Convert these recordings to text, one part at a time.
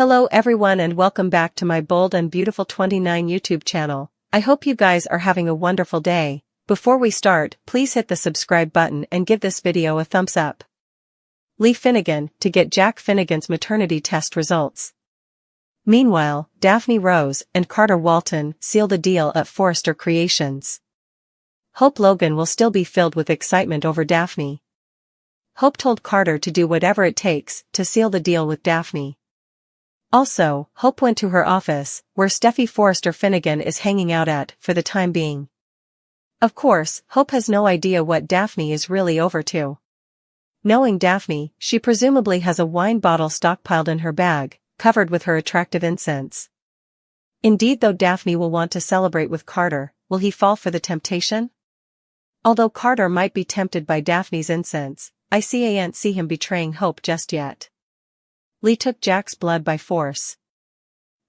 Hello everyone and welcome back to my Bold and Beautiful 29 YouTube channel. I hope you guys are having a wonderful day. Before we start, please hit the subscribe button and give this video a thumbs up. Lee Finnegan to get Jack Finnegan's maternity test results. Meanwhile, Daphne Rose and Carter Walton seal the deal at Forrester Creations. Hope Logan will still be filled with excitement over Daphne. Hope told Carter to do whatever it takes to seal the deal with Daphne. Also, Hope went to her office, where Steffy Forrester Finnegan is hanging out at for the time being. Of course, Hope has no idea what Daphne is really over to. Knowing Daphne, she presumably has a wine bottle stockpiled in her bag, covered with her attractive incense. Indeed, though Daphne will want to celebrate with Carter, will he fall for the temptation? Although Carter might be tempted by Daphne's incense, I can't see him betraying Hope just yet. Lee took Jack's blood by force.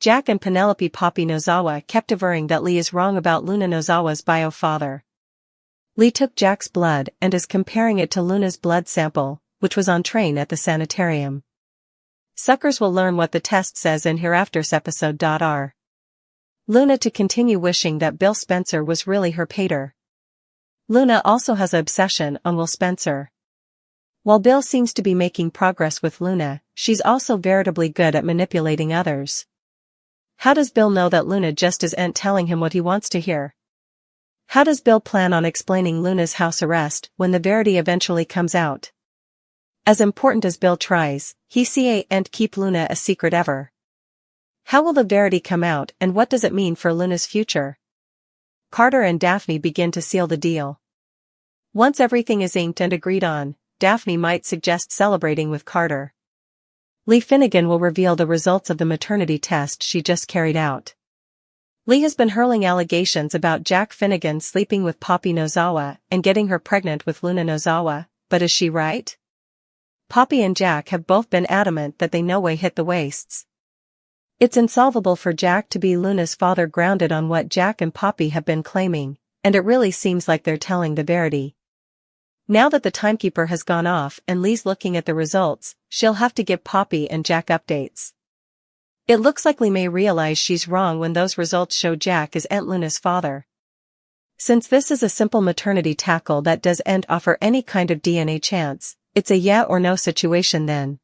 Jack and Penelope Poppy Nozawa kept averring that Lee is wrong about Luna Nozawa's bio father. Lee took Jack's blood and is comparing it to Luna's blood sample, which was on train at the sanitarium. Suckers will learn what the test says in hereafter's episode. Luna to continue wishing that Bill Spencer was really her pater. Luna also has an obsession on Will Spencer. While Bill seems to be making progress with Luna, she's also veritably good at manipulating others. How does Bill know that Luna just isn't telling him what he wants to hear? How does Bill plan on explaining Luna's house arrest when the verity eventually comes out? As important as Bill tries, he can't keep Luna a secret ever. How will the verity come out and what does it mean for Luna's future? Carter and Daphne begin to seal the deal. Once everything is inked and agreed on, Daphne might suggest celebrating with Carter. Lee Finnegan will reveal the results of the maternity test she just carried out. Lee has been hurling allegations about Jack Finnegan sleeping with Poppy Nozawa and getting her pregnant with Luna Nozawa, but is she right? Poppy and Jack have both been adamant that they no way hit the wastes. It's insolvable for Jack to be Luna's father, grounded on what Jack and Poppy have been claiming, and it really seems like they're telling the verity. Now that the timekeeper has gone off and Lee's looking at the results, she'll have to give Poppy and Jack updates. It looks like Lee may realize she's wrong when those results show Jack is Aunt Luna's father. Since this is a simple maternity tackle that doesn't offer any kind of DNA chance, it's a yeah or no situation then.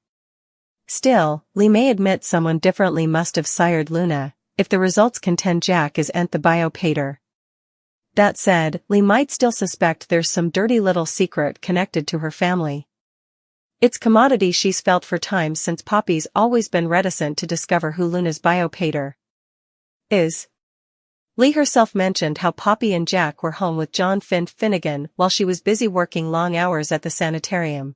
Still, Lee may admit someone differently must have sired Luna, if the results contend Jack is Aunt the bio pater. That said, Lee might still suspect there's some dirty little secret connected to her family. It's commodity she's felt for time since Poppy's always been reticent to discover who Luna's bio pater is. Lee herself mentioned how Poppy and Jack were home with John Finnegan while she was busy working long hours at the sanitarium.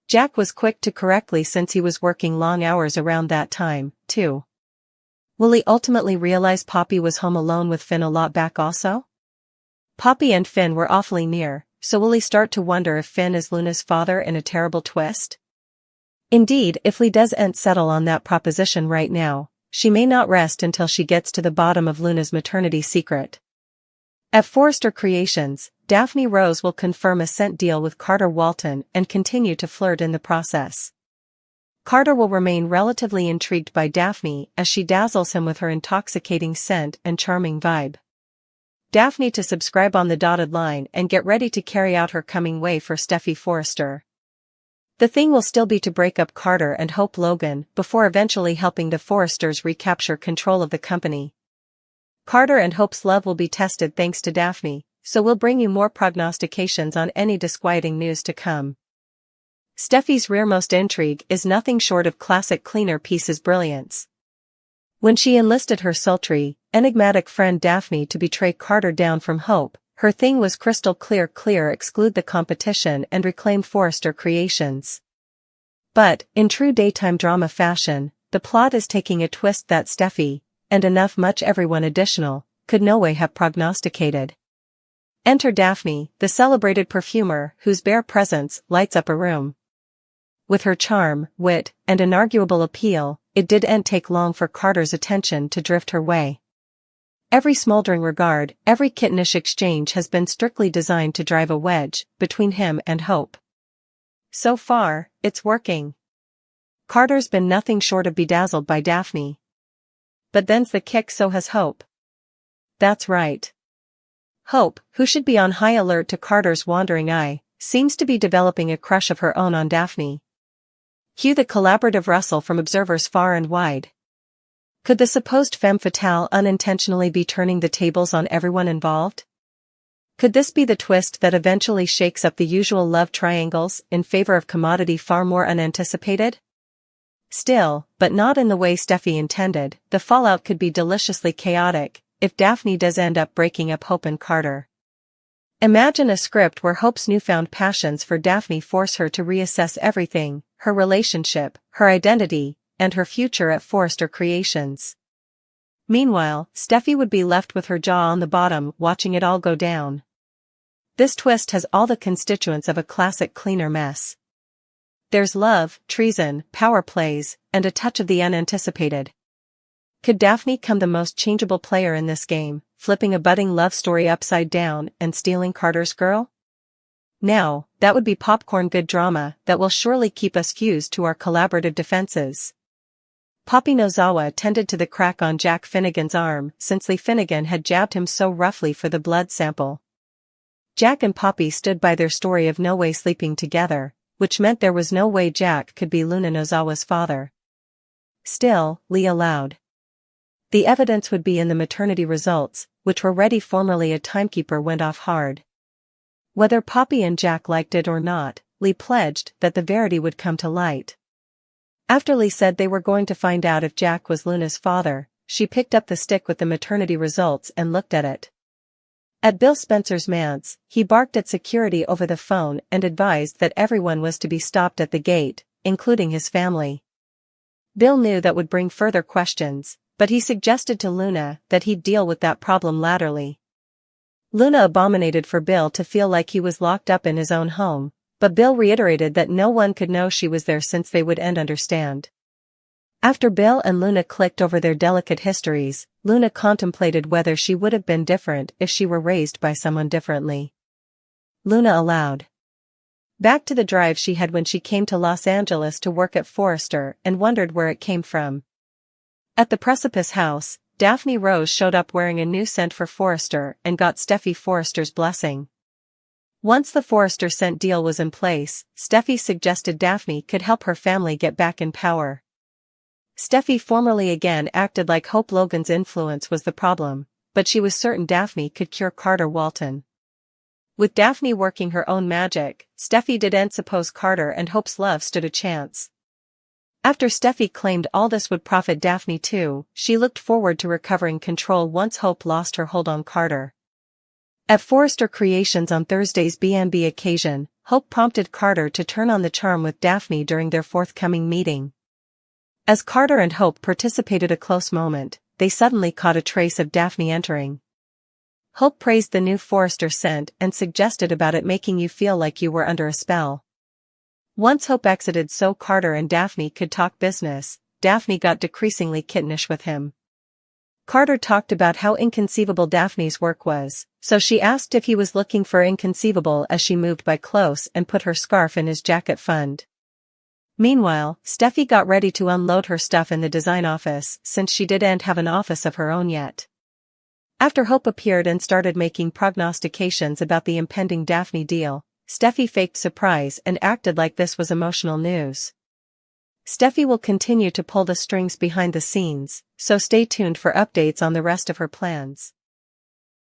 Jack was quick to correct Lee since he was working long hours around that time, too. Will Lee ultimately realize Poppy was home alone with Finn a lot back also? Poppy and Finn were awfully near, so will Lee start to wonder if Finn is Luna's father in a terrible twist? Indeed, if Lee doesn't settle on that proposition right now, she may not rest until she gets to the bottom of Luna's maternity secret. At Forrester Creations, Daphne Rose will confirm a scent deal with Carter Walton and continue to flirt in the process. Carter will remain relatively intrigued by Daphne as she dazzles him with her intoxicating scent and charming vibe. Daphne to subscribe on the dotted line and get ready to carry out her coming way for Steffy Forrester. The thing will still be to break up Carter and Hope Logan before eventually helping the Forresters recapture control of the company. Carter and Hope's love will be tested thanks to Daphne, so we'll bring you more prognostications on any disquieting news to come. Steffi's rearmost intrigue is nothing short of classic cleaner pieces brilliance. When she enlisted her sultry, enigmatic friend Daphne to betray Carter down from Hope, her thing was crystal clear: exclude the competition and reclaim Forrester Creations. But, in true daytime drama fashion, the plot is taking a twist that Steffy, and much everyone additional, could no way have prognosticated. Enter Daphne, the celebrated perfumer whose bare presence lights up a room. With her charm, wit, and inarguable appeal, it didn't take long for Carter's attention to drift her way. Every smoldering regard, every kittenish exchange has been strictly designed to drive a wedge between him and Hope. So far, it's working. Carter's been nothing short of bedazzled by Daphne. But then's the kick, so has Hope. That's right. Hope, who should be on high alert to Carter's wandering eye, seems to be developing a crush of her own on Daphne. Cue the collaborative rustle from observers far and wide. Could the supposed femme fatale unintentionally be turning the tables on everyone involved? Could this be the twist that eventually shakes up the usual love triangles in favor of commodity far more unanticipated? Still, but not in the way Steffi intended, the fallout could be deliciously chaotic if Daphne does end up breaking up Hope and Carter. Imagine a script where Hope's newfound passions for Daphne force her to reassess everything, her relationship, her identity, and her future at Forrester Creations. Meanwhile, Steffi would be left with her jaw on the bottom watching it all go down. This twist has all the constituents of a classic cleaner mess. There's love, treason, power plays, and a touch of the unanticipated. Could Daphne come the most changeable player in this game, flipping a budding love story upside down and stealing Carter's girl? Now, that would be popcorn good drama that will surely keep us fused to our collaborative defenses. Poppy Nozawa tended to the crack on Jack Finnegan's arm since Lee Finnegan had jabbed him so roughly for the blood sample. Jack and Poppy stood by their story of no way sleeping together, which meant there was no way Jack could be Luna Nozawa's father. Still, Lee allowed. The evidence would be in the maternity results, which were ready. Formerly a timekeeper went off hard. Whether Poppy and Jack liked it or not, Lee pledged that the verity would come to light. After Lee said they were going to find out if Jack was Luna's father, she picked up the stick with the maternity results and looked at it. At Bill Spencer's manse, he barked at security over the phone and advised that everyone was to be stopped at the gate, including his family. Bill knew that would bring further questions, but he suggested to Luna that he'd deal with that problem laterally. Luna abominated for Bill to feel like he was locked up in his own home, but Bill reiterated that no one could know she was there since they would understand. After Bill and Luna clicked over their delicate histories, Luna contemplated whether she would have been different if she were raised by someone differently. Luna allowed. Back to the drive she had when she came to Los Angeles to work at Forrester and wondered where it came from. At the Precipice House, Daphne Rose showed up wearing a new scent for Forrester and got Steffi Forrester's blessing. Once the Forrester scent deal was in place, Steffi suggested Daphne could help her family get back in power. Steffi formerly again acted like Hope Logan's influence was the problem, but she was certain Daphne could cure Carter Walton. With Daphne working her own magic, Steffi didn't suppose Carter and Hope's love stood a chance. After Steffi claimed all this would profit Daphne too, she looked forward to recovering control once Hope lost her hold on Carter. At Forrester Creations on Thursday's B&B occasion, Hope prompted Carter to turn on the charm with Daphne during their forthcoming meeting. As Carter and Hope participated a close moment, they suddenly caught a trace of Daphne entering. Hope praised the new Forrester scent and suggested about it making you feel like you were under a spell. Once Hope exited so Carter and Daphne could talk business, Daphne got decreasingly kittenish with him. Carter talked about how inconceivable Daphne's work was, so she asked if he was looking for inconceivable as she moved by close and put her scarf in his jacket fund. Meanwhile, Steffi got ready to unload her stuff in the design office since she didn't have an office of her own yet. After Hope appeared and started making prognostications about the impending Daphne deal, Steffi faked surprise and acted like this was emotional news. Steffi will continue to pull the strings behind the scenes, so stay tuned for updates on the rest of her plans.